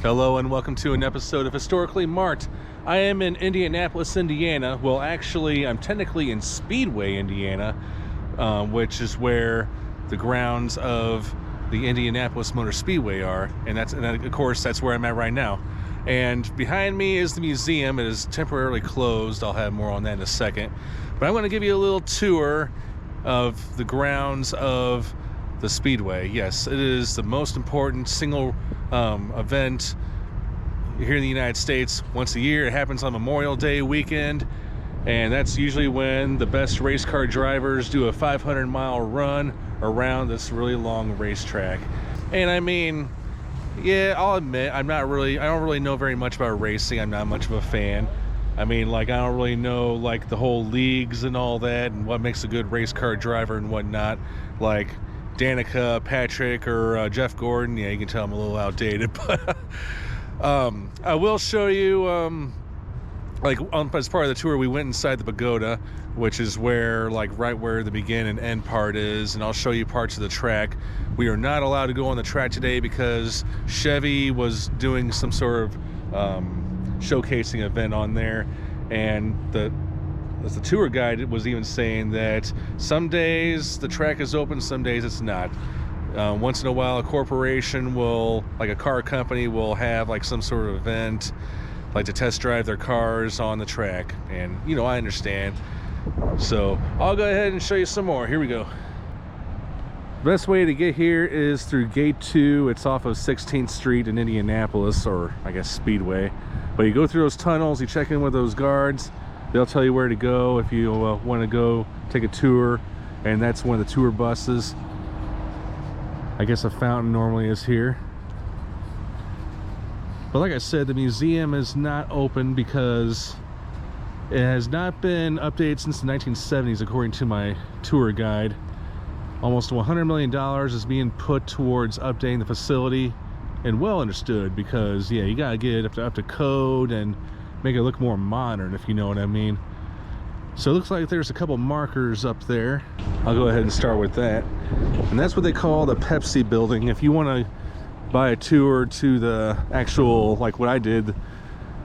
Hello and welcome to an episode of Historically Marked. I am in Indianapolis, Indiana. Well, actually, I'm technically in Speedway, Indiana, which is where the grounds of the Indianapolis Motor Speedway are, and of course that's where I'm at right now. And behind me is the museum. It is temporarily closed. I'll have more on that in a second. But I'm going to give you a little tour of the grounds of the Speedway. Yes, it is the most important single event here in the United States. Once a year, it happens on Memorial Day weekend, and that's usually when the best race car drivers do a 500-mile run around this really long racetrack. And I mean, yeah, I'll admit I don't really know very much about racing. I'm not much of a fan. I mean, like, I don't really know like the whole leagues and all that and what makes a good race car driver and whatnot. Like Danica Patrick or Jeff Gordon, yeah, you can tell I'm a little outdated, but I will show you, as part of the tour, we went inside the pagoda, which is where, like, right where the begin and end part is, and I'll show you parts of the track. We are not allowed to go on the track today because Chevy was doing some sort of showcasing event on there, and as the tour guide was even saying that some days the track is open, some days it's not. Once in a while a corporation will, like a car company, will have like some sort of event, like to test drive their cars on the track, and you know, I understand. So I'll go ahead and show you some more. Here we go. The best way to get here is through gate 2. It's off of 16th Street in Indianapolis, or I guess Speedway. But you go through those tunnels, you check in with those guards. They'll tell you where to go if you want to go take a tour, and that's one of the tour buses. I guess a fountain normally is here. But like I said, the museum is not open because it has not been updated since the 1970s, according to my tour guide. Almost $100 million is being put towards updating the facility, and well understood, because yeah, you gotta get it up to code and make it look more modern, if you know what I mean. So it looks like there's a couple markers up there. I'll go ahead and start with that, and that's what they call the Pepsi building. If you want to buy a tour to the actual, like what I did,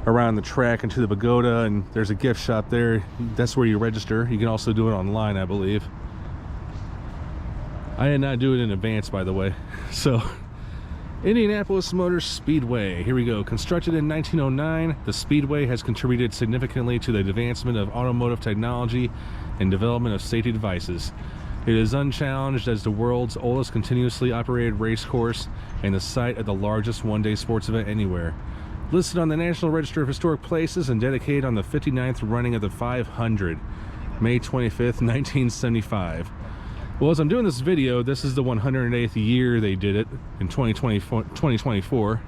around the track and to the pagoda, and there's a gift shop there, that's where you register. You can also do it online, I believe. I did not do it in advance, by the way. So Indianapolis Motor Speedway, here we go. Constructed in 1909, the Speedway has contributed significantly to the advancement of automotive technology and development of safety devices. It is unchallenged as the world's oldest continuously operated race course and the site of the largest one-day sports event anywhere. Listed on the National Register of Historic Places and dedicated on the 59th running of the 500, May 25th, 1975. Well, as I'm doing this video, this is the 108th year they did it, in 2024.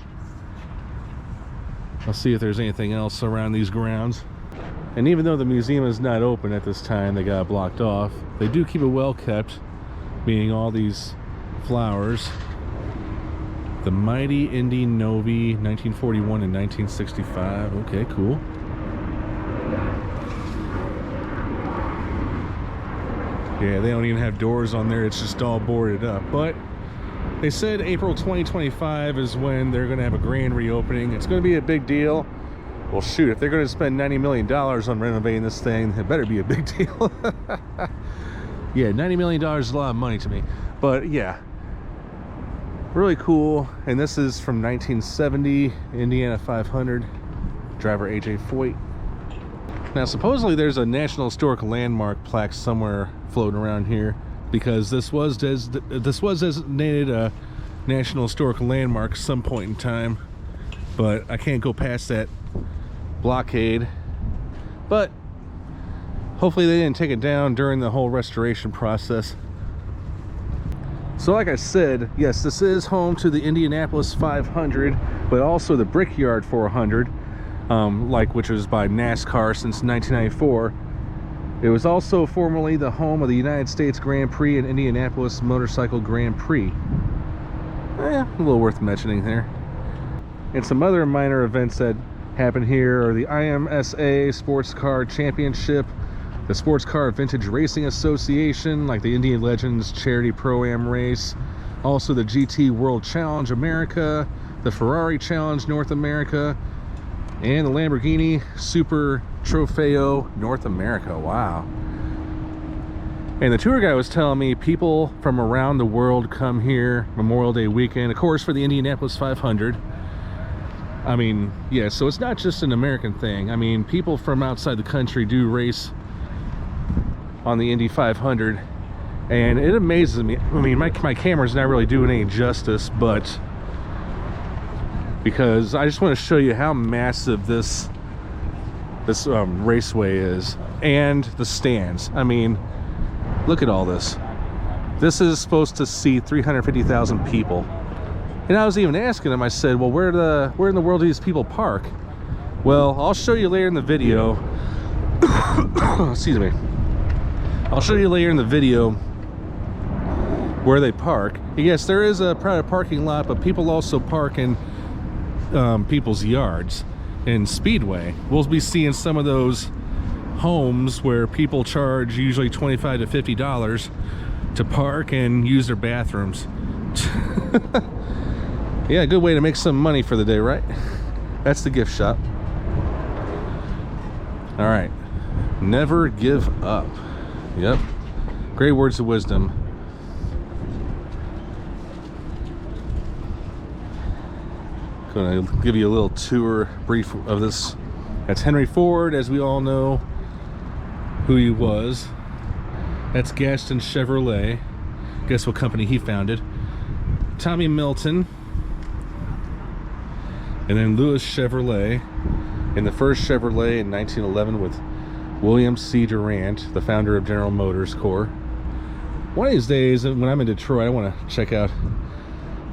I'll see if there's anything else around these grounds. And even though the museum is not open at this time, they got it blocked off, they do keep it well kept, meaning all these flowers. The Mighty Indy Novi, 1941 and 1965. Okay, cool. Yeah, they don't even have doors on there, it's just all boarded up. But they said April 2025 is when they're going to have a grand reopening. It's going to be a big deal. Well, shoot, if they're going to spend $90 million on renovating this thing, it better be a big deal. Yeah, $90 million is a lot of money to me. But yeah, really cool. And this is from 1970, Indiana 500, driver AJ Foyt. Now, supposedly there's a National Historic Landmark plaque somewhere floating around here, because this was designated a National Historic Landmark some point in time, but I can't go past that blockade. But hopefully they didn't take it down during the whole restoration process. So like I said, yes, this is home to the Indianapolis 500, but also the Brickyard 400. Which was by NASCAR since 1994. It was also formerly the home of the United States Grand Prix and Indianapolis Motorcycle Grand Prix. A little worth mentioning there. And some other minor events that happen here are the IMSA Sports Car Championship, the Sports Car Vintage Racing Association, like the Indian Legends Charity Pro-Am race, also the GT World Challenge America, the Ferrari Challenge North America, and the Lamborghini Super Trofeo North America. Wow. And the tour guide was telling me people from around the world come here Memorial Day weekend, of course, for the Indianapolis 500. I mean, yeah, so it's not just an American thing. I mean, people from outside the country do race on the Indy 500, and it amazes me. I mean, my camera's not really doing any justice, but because I just want to show you how massive this raceway is, and the stands. I mean, look at all this. This is supposed to seat 350,000 people. And I was even asking him, I said, well, where in the world do these people park? Well, I'll show you later in the video. Excuse me. I'll show you later in the video where they park. Yes, there is a private parking lot, but people also park in people's yards in Speedway. We'll be seeing some of those homes where people charge usually $25 to $50 to park and use their bathrooms. Yeah, a good way to make some money for the day, right? That's the gift shop. All right, never give up. Yep, great words of wisdom. Gonna give you a little tour brief of this. That's Henry Ford, as we all know who he was. That's Gaston Chevrolet. Guess what company he founded? Tommy Milton. And then Louis Chevrolet, and the first Chevrolet in 1911 with William C. Durant, the founder of General Motors Corp. One of these days, when I'm in Detroit, I want to check out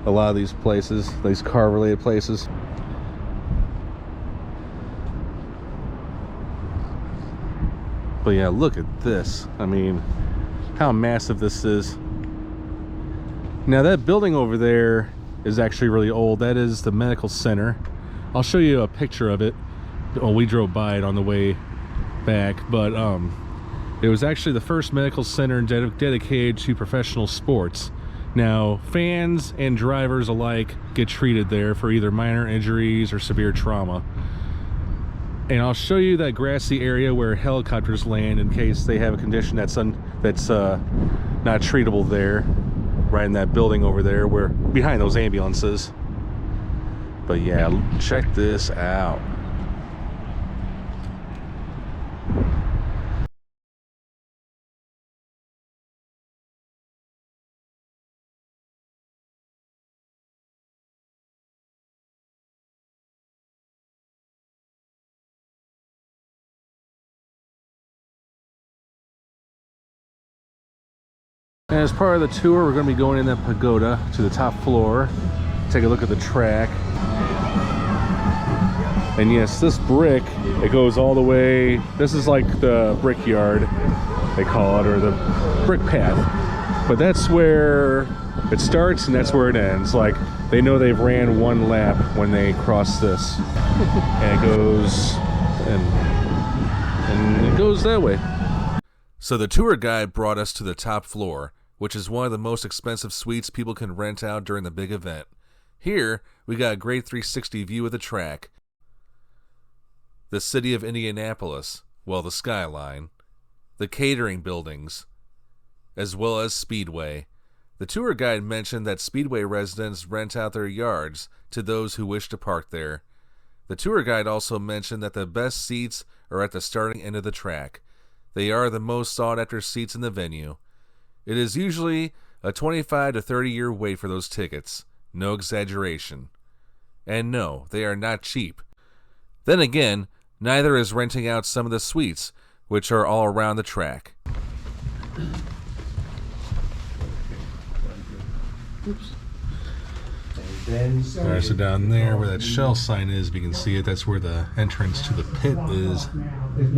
a lot of these places, these car-related places. But yeah, look at this. I mean, how massive this is. Now that building over there is actually really old. That is the medical center. I'll show you a picture of it. Well, we drove by it on the way back, but it was actually the first medical center dedicated to professional sports. Now, fans and drivers alike get treated there for either minor injuries or severe trauma. And I'll show you that grassy area where helicopters land in case they have a condition that's not treatable there. Right in that building over there, where behind those ambulances. But yeah, check this out. And as part of the tour, we're going to be going in that pagoda to the top floor, take a look at the track. And yes, this brick, it goes all the way, this is like the brickyard, they call it, or the brick path. But that's where it starts and that's where it ends. Like, they know they've ran one lap when they cross this. And it goes, and it goes that way. So the tour guide brought us to the top floor, which is one of the most expensive suites people can rent out during the big event. Here, we got a great 360 view of the track, the city of Indianapolis, well, the skyline, the catering buildings, as well as Speedway. The tour guide mentioned that Speedway residents rent out their yards to those who wish to park there. The tour guide also mentioned that the best seats are at the starting end of the track. They are the most sought-after seats in the venue. It is usually a 25 to 30-year wait for those tickets. No exaggeration. And no, they are not cheap. Then again, neither is renting out some of the suites, which are all around the track. Oops. Alright, so down there where that Shell sign is, if you can see it, that's where the entrance to the pit is. It's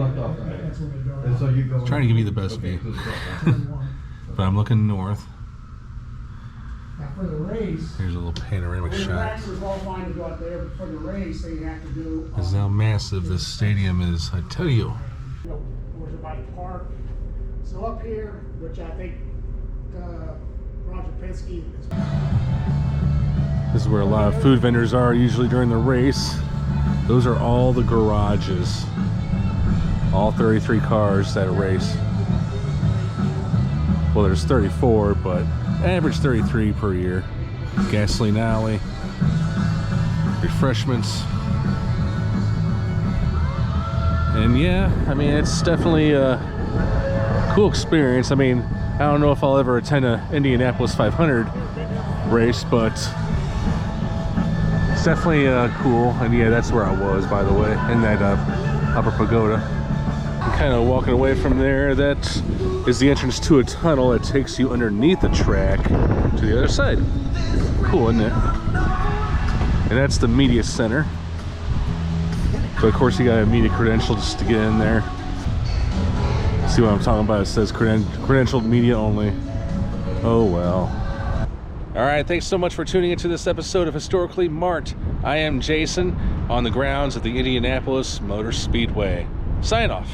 trying to give you the best view. But I'm looking north. Here's a little panoramic shot. This is how massive this stadium is, I tell you. So up here, which I think Roger Penske is. This is where a lot of food vendors are usually during the race. Those are all the garages. All 33 cars that race. Well, there's 34, but average 33 per year. Gasoline alley. Refreshments. And yeah, I mean, it's definitely a cool experience. I mean, I don't know if I'll ever attend a Indianapolis 500 race, but it's definitely cool. And yeah, that's where I was, by the way, in that upper pagoda. I'm kind of walking away from there. That is the entrance to a tunnel that takes you underneath the track to the other side. Cool, isn't it? And that's the media center. So of course you got a media credential just to get in there. See what I'm talking about? It says credentialed media only. Oh well. All right, thanks so much for tuning into this episode of Historically Marked. I am Jason on the grounds of the Indianapolis Motor Speedway. Sign off.